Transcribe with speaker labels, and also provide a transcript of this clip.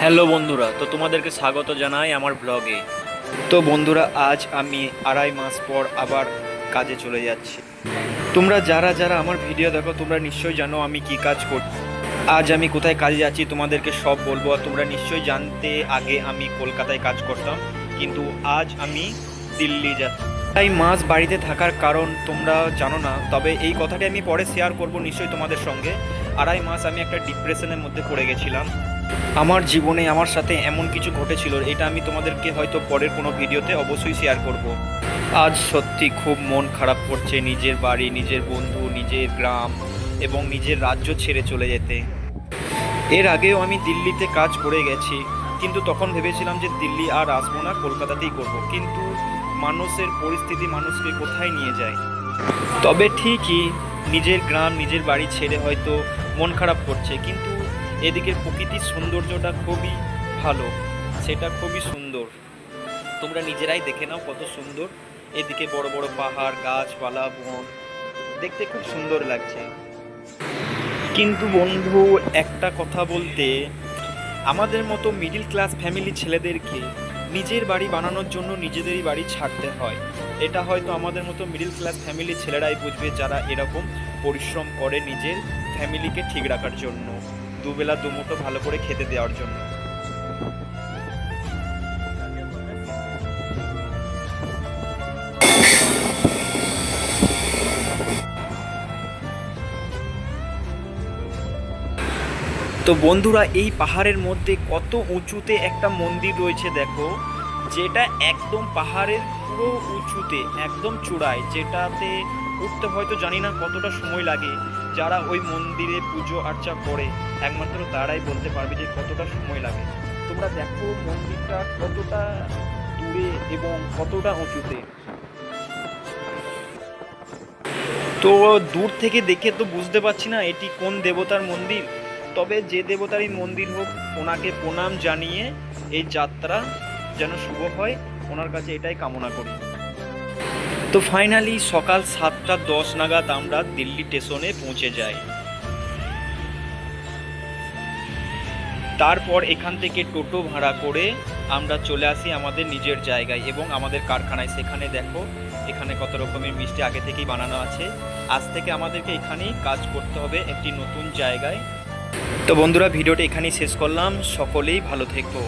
Speaker 1: Hello বন্ধুরা, তো তোমাদেরকে স্বাগত জানাই আমার ব্লগে। তো বন্ধুরা, আজ আমি 2.5 মাস পর আবার কাজে চলে যাচ্ছি। তোমরা যারা যারা আমার ভিডিও দেখো তোমরা নিশ্চয়ই জানো আমি কি কাজ করি। আজ আমি কোথায় কাজে যাচ্ছি তোমাদেরকে সব বলবো। আর তোমরা নিশ্চয়ই জানতে, আগে আমি কলকাতায় কাজ করতাম, কিন্তু আজ আমি দিল্লি যাচ্ছি। 2.5 মাস বাড়িতে থাকার কারণ তোমরা জানো না, তবে এই কথাটি আমি পরে শেয়ার করব নিশ্চয়ই তোমাদের সঙ্গে। 2.5 মাস আমি একটা ডিপ্রেশনের মধ্যে পড়ে গেছিলাম। আমার জীবনে আমার সাথে এমন কিছু ঘটেছিল, এটা আমি তোমাদেরকে হয়তো পরের কোনো ভিডিওতে অবশ্যই শেয়ার করব। আজ সত্যি খুব মন খারাপ করছে নিজের বাড়ি, নিজের বন্ধু, নিজের গ্রাম এবং নিজের রাজ্য ছেড়ে চলে যেতে। এর আগেও আমি দিল্লিতে কাজ করে গেছি, কিন্তু তখন ভেবেছিলাম যে দিল্লি আর আসবো না, কলকাতাতেই করব। কিন্তু মানুষের পরিস্থিতি মানুষকে কোথায় নিয়ে যায়। তবে ঠিকই নিজের গ্রাম নিজের বাড়ি ছেড়ে হয়তো মন খারাপ করছে, কিন্তু এদিকের প্রকৃতির সৌন্দর্যটা খুবই ভালো, সেটা খুবই সুন্দর। তোমরা নিজেরাই দেখে নাও কত সুন্দর। এদিকে বড় বড় পাহাড়, গাছপালা, বন, দেখতে খুব সুন্দর লাগছে। কিন্তু বন্ধু, একটা কথা বলতে, আমাদের মতো মিডিল ক্লাস ফ্যামিলি ছেলেদেরকে নিজের বাড়ি বানানোর জন্য নিজেদেরই বাড়ি ছাড়তে হয়। এটা হয়তো আমাদের মতো মিডিল ক্লাস ফ্যামিলি ছেলেরাই বুঝবে, যারা এরকম পরিশ্রম করে নিজের ফ্যামিলিকে ঠিক রাখার জন্য, দুবেলা দুমুঠো ভালো করে খেতে দেওয়ার জন্য। তো বন্ধুরা, এই পাহাড়ের মধ্যে কত উঁচুতে একটা মন্দির রয়েছে দেখো, যেটা একদম পাহাড়ের পুরো উঁচুতে, একদম চূড়ায়, যেটাতে উঠতে হয়তো জানি না কতটা সময় লাগে। যারা ওই মন্দিরে পুজো আর্চা করে একমাত্র তারাই বলতে পারবে যে কতটা সময় লাগে। তোমরা দেখো মন্দিরটা কতটা দূরে এবং কতটা উঁচুতে। তো দূর থেকে দেখে তো বুঝতে পারছি না এটি কোন দেবতার মন্দির, তবে যে দেবতারই মন্দির হোক ওনাকে প্রণাম জানিয়ে এই যাত্রা যেন শুভ হয়, ওনার কাছে এটাই কামনা করি। তো ফাইনালি সকাল 7টা 10 নাগাদ আমরা দিল্লি স্টেশনে পৌঁছে যাই। তারপর এখান থেকে টোটো ভাড়া করে আমরা চলে আসি আমাদের নিজের জায়গায় এবং আমাদের কারখানায়। সেখানে দেখো এখানে কত রকমের মিষ্টি আগে থেকেই বানানো আছে। আজ থেকে আমাদেরকে এখানেই কাজ করতে হবে, একটি নতুন জায়গায়। তো বন্ধুরা, ভিডিওটা এখানেই শেষ করলাম। সকলেই ভালো থেকো।